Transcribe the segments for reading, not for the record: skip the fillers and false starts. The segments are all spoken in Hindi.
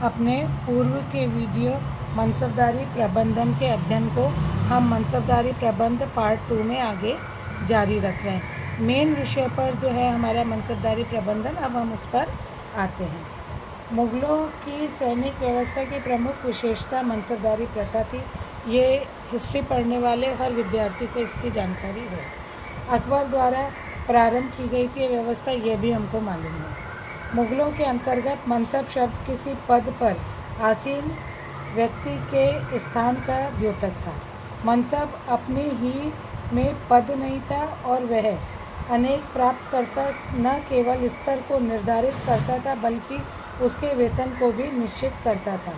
अपने पूर्व के वीडियो मनसबदारी प्रबंधन के अध्ययन को हम मनसबदारी प्रबंध पार्ट 2 में आगे जारी रख रहे हैं। मेन विषय पर जो है हमारा मनसबदारी प्रबंधन, अब हम उस पर आते हैं। मुग़लों की सैनिक व्यवस्था की प्रमुख विशेषता मनसबदारी प्रथा थी। ये हिस्ट्री पढ़ने वाले हर विद्यार्थी को इसकी जानकारी है। अकबर द्वारा प्रारंभ की गई थी व्यवस्था, ये भी हमको मालूम है। मुग़लों के अंतर्गत मनसब शब्द किसी पद पर आसीन व्यक्ति के स्थान का द्योतक था। मनसब अपने ही में पद नहीं था और वह अनेक प्राप्तकर्ता न केवल स्तर को निर्धारित करता था बल्कि उसके वेतन को भी निश्चित करता था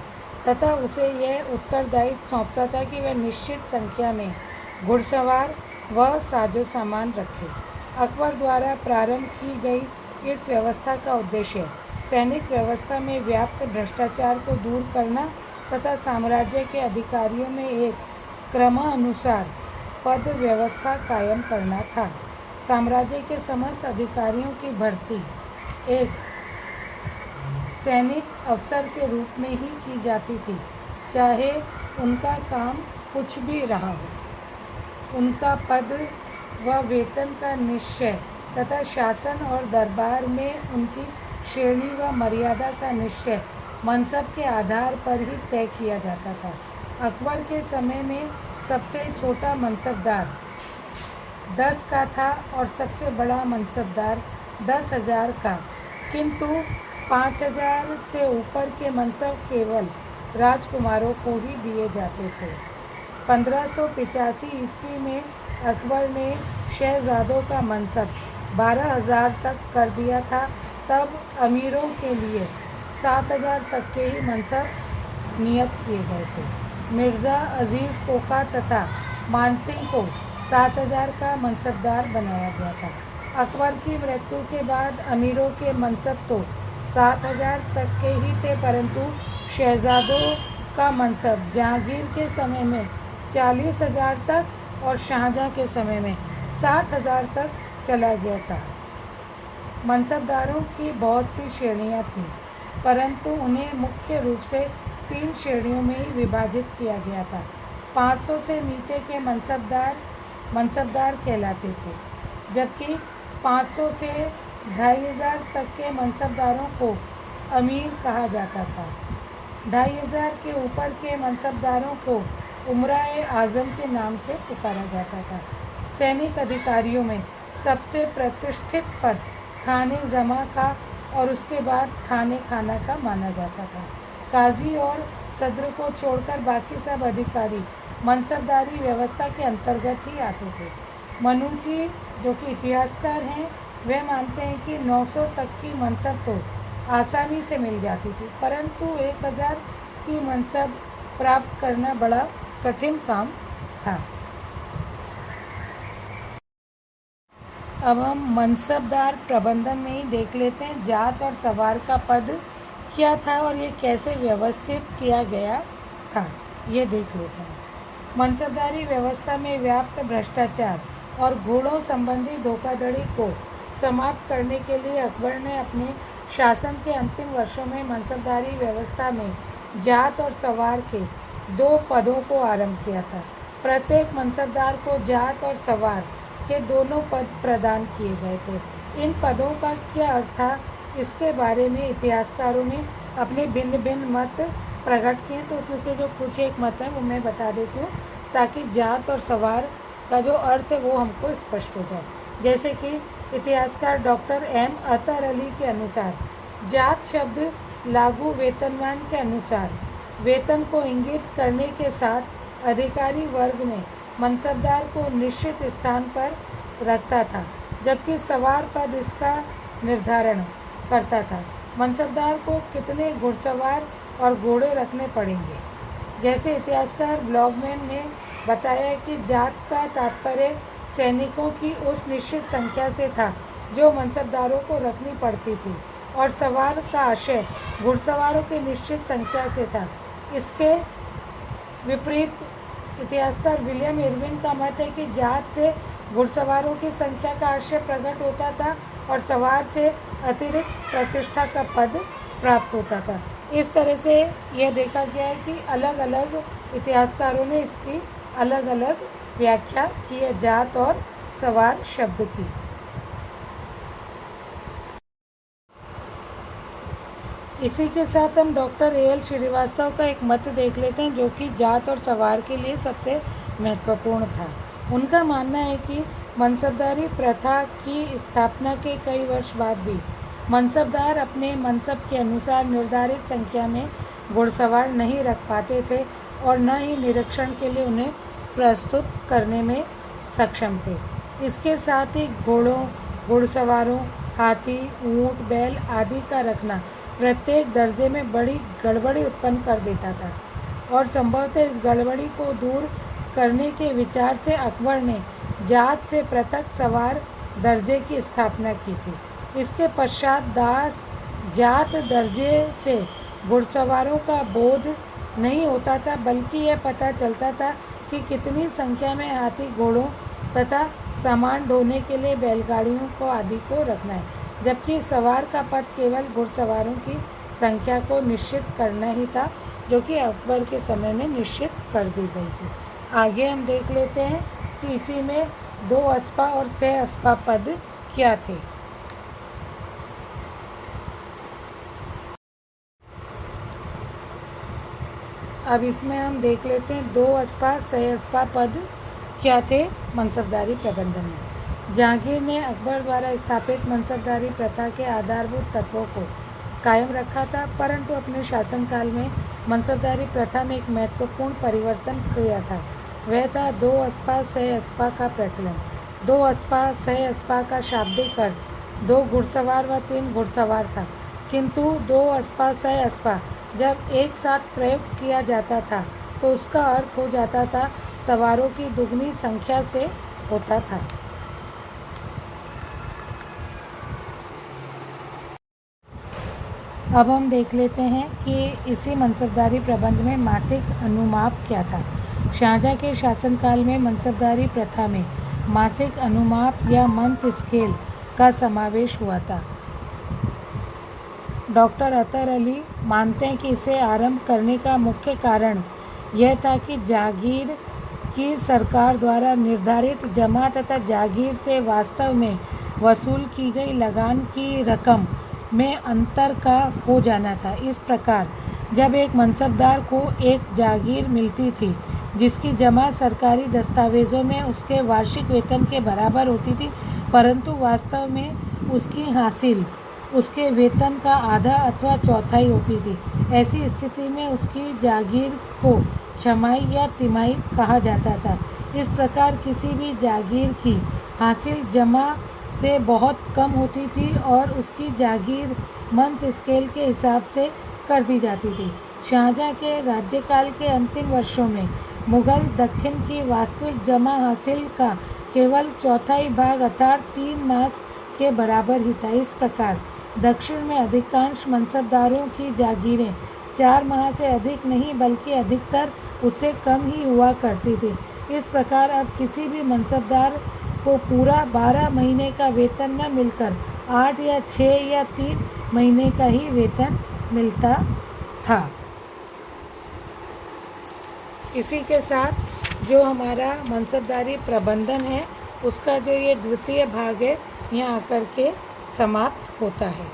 तथा उसे यह उत्तरदायित्व सौंपता था कि वह निश्चित संख्या में घुड़सवार व साजो सामान रखे। अकबर द्वारा प्रारंभ की गई इस व्यवस्था का उद्देश्य सैनिक व्यवस्था में व्याप्त भ्रष्टाचार को दूर करना तथा साम्राज्य के अधिकारियों में एक क्रमानुसार पद व्यवस्था कायम करना था। साम्राज्य के समस्त अधिकारियों की भर्ती एक सैनिक अफसर के रूप में ही की जाती थी, चाहे उनका काम कुछ भी रहा हो। उनका पद व वेतन का निश्चय तथा शासन और दरबार में उनकी श्रेणी व मर्यादा का निश्चय मनसब के आधार पर ही तय किया जाता था। अकबर के समय में सबसे छोटा मनसबदार 10 का था और सबसे बड़ा मनसबदार 10,000 का, किंतु 5,000 से ऊपर के मनसब केवल राजकुमारों को ही दिए जाते थे। 1585 ईस्वी में अकबर ने शहजादों का मनसब 12,000 तक कर दिया था। तब अमीरों के लिए 7,000 तक के ही मनसब नियत किए गए थे। मिर्ज़ा अजीज़ कोका तथा मानसिंह को 7,000 का मनसबदार बनाया गया था। अकबर की मृत्यु के बाद अमीरों के मनसब तो 7,000 तक के ही थे, परंतु शहजादों का मनसब जहांगीर के समय में 40,000 तक और शाहजहां के समय में 60,000 तक चला गया था। मनसबदारों की बहुत सी श्रेणियां थीं, परंतु उन्हें मुख्य रूप से 3 श्रेणियों में ही विभाजित किया गया था। 500 से नीचे के मनसबदार कहलाते थे, जबकि 500 से 2,500 तक के मनसबदारों को अमीर कहा जाता था। 2,500 के ऊपर के मनसबदारों को उमराए आज़म के नाम से पुकारा जाता था। सैनिक अधिकारियों में सबसे प्रतिष्ठित पद खाने जमा का और उसके बाद खाने खाना का माना जाता था। काजी और सदर को छोड़कर बाकी सब अधिकारी मनसबदारी व्यवस्था के अंतर्गत ही आते थे। मनुची, जो कि इतिहासकार हैं, वे मानते हैं कि 900 तक की मनसब तो आसानी से मिल जाती थी, परंतु 1,000 की मनसब प्राप्त करना बड़ा कठिन काम था। अब हम मनसबदार प्रबंधन में ही देख लेते हैं जात और सवार का पद क्या था और ये कैसे व्यवस्थित किया गया था, ये देख लेते हैं। मनसबदारी व्यवस्था में व्याप्त भ्रष्टाचार और घोड़ों संबंधी धोखाधड़ी को समाप्त करने के लिए अकबर ने अपने शासन के अंतिम वर्षों में मनसबदारी व्यवस्था में जात और सवार के 2 पदों को आरंभ किया था। प्रत्येक मनसबदार को जात और सवार के दोनों पद प्रदान किए गए थे। इन पदों का क्या अर्थ था, इसके बारे में इतिहासकारों ने अपने भिन्न भिन्न मत प्रकट किए, तो उसमें से जो कुछ एक मत हैं वो मैं बता देती हूँ, ताकि जात और सवार का जो अर्थ है वो हमको स्पष्ट हो जाए। जैसे कि इतिहासकार डॉक्टर एम अतर अली के अनुसार जात शब्द लागू वेतनमान के अनुसार वेतन को इंगित करने के साथ अधिकारी वर्ग में मनसबदार को निश्चित स्थान पर रखता था, जबकि सवार पद इसका निर्धारण करता था। मनसबदार को कितने घुड़सवार और घोड़े रखने पड़ेंगे। जैसे इतिहासकार ब्लॉगमैन ने बताया कि जात का तात्पर्य सैनिकों की उस निश्चित संख्या से था जो मनसबदारों को रखनी पड़ती थी, और सवार का आशय घुड़सवारों की निश्चित संख्या से था। इसके विपरीत इतिहासकार विलियम इरविन का मत है कि जात से घुड़सवारों की संख्या का आशय प्रकट होता था और सवार से अतिरिक्त प्रतिष्ठा का पद प्राप्त होता था। इस तरह से यह देखा गया है कि अलग अलग इतिहासकारों ने इसकी अलग अलग व्याख्या की है जात और सवार शब्द की। इसी के साथ हम डॉक्टर A.L. श्रीवास्तव का एक मत देख लेते हैं जो कि जात और सवार के लिए सबसे महत्वपूर्ण था। उनका मानना है कि मनसबदारी प्रथा की स्थापना के कई वर्ष बाद भी मनसबदार अपने मनसब के अनुसार निर्धारित संख्या में घुड़सवार नहीं रख पाते थे और न ही निरीक्षण के लिए उन्हें प्रस्तुत करने में सक्षम थे। इसके साथ ही घोड़ों, घुड़सवारों, हाथी, ऊंट, बैल आदि का रखना प्रत्येक दर्जे में बड़ी गड़बड़ी उत्पन्न कर देता था और संभवतः इस गड़बड़ी को दूर करने के विचार से अकबर ने जात से पृथक सवार दर्जे की स्थापना की थी। इसके पश्चात दास जात दर्जे से घुड़सवारों का बोध नहीं होता था, बल्कि यह पता चलता था कि कितनी संख्या में हाथी, घोड़ों तथा सामान ढोने के लिए बैलगाड़ियों को आदि को रखना है, जबकि सवार का पद केवल घुड़सवारों की संख्या को निश्चित करना ही था, जो कि अकबर के समय में निश्चित कर दी गई थी। आगे हम देख लेते हैं कि इसी में 2 अस्पा और 6 अस्पा पद क्या थे। अब इसमें हम देख लेते हैं 2 अस्पा 6 अस्पा पद क्या थे मनसबदारी प्रबंधन में। जहांगीर ने अकबर द्वारा स्थापित मनसबदारी प्रथा के आधारभूत तत्वों को कायम रखा था, परंतु अपने शासनकाल में मनसबदारी प्रथा में एक महत्वपूर्ण परिवर्तन किया था। वह था 2 अस्पा 6 अस्पा का प्रचलन। 2 अस्पा 6 अस्पा का शाब्दिक अर्थ 2 घुड़सवार व 3 घुड़सवार था, किंतु 2 अस्पा 6 अस्पा जब एक साथ प्रयोग किया जाता था तो उसका अर्थ हो जाता था सवारों की दुगनी संख्या से होता था। अब हम देख लेते हैं कि इसी मनसबदारी प्रबंध में मासिक अनुमाप क्या था। शाहजहाँ के शासनकाल में मनसबदारी प्रथा में मासिक अनुमाप या मंथ स्केल का समावेश हुआ था। डॉक्टर अतर अली मानते हैं कि इसे आरंभ करने का मुख्य कारण यह था कि जागीर की सरकार द्वारा निर्धारित जमा तथा जागीर से वास्तव में वसूल की गई लगान की रकम में अंतर का हो जाना था। इस प्रकार जब एक मनसबदार को एक जागीर मिलती थी जिसकी जमा सरकारी दस्तावेज़ों में उसके वार्षिक वेतन के बराबर होती थी, परंतु वास्तव में उसकी हासिल उसके वेतन का आधा अथवा चौथाई होती थी, ऐसी स्थिति में उसकी जागीर को छमाही या तिमाही कहा जाता था। इस प्रकार किसी भी जागीर की हासिल जमा से बहुत कम होती थी और उसकी जागीर मंथ स्केल के हिसाब से कर दी जाती थी। शाहजहाँ के राज्यकाल के अंतिम वर्षों में मुगल दक्षिण की वास्तविक जमा हासिल का केवल चौथाई भाग अर्थात 3 मास के बराबर ही था। इस प्रकार दक्षिण में अधिकांश मनसबदारों की जागीरें 4 माह से अधिक नहीं बल्कि अधिकतर उससे कम ही हुआ करती थी। इस प्रकार अब किसी भी मनसबदार को पूरा 12 महीने का वेतन न मिलकर 8 या 6 या 3 महीने का ही वेतन मिलता था। इसी के साथ जो हमारा मनसबदारी प्रबंधन है उसका जो ये द्वितीय भाग है यहाँ आकर के समाप्त होता है।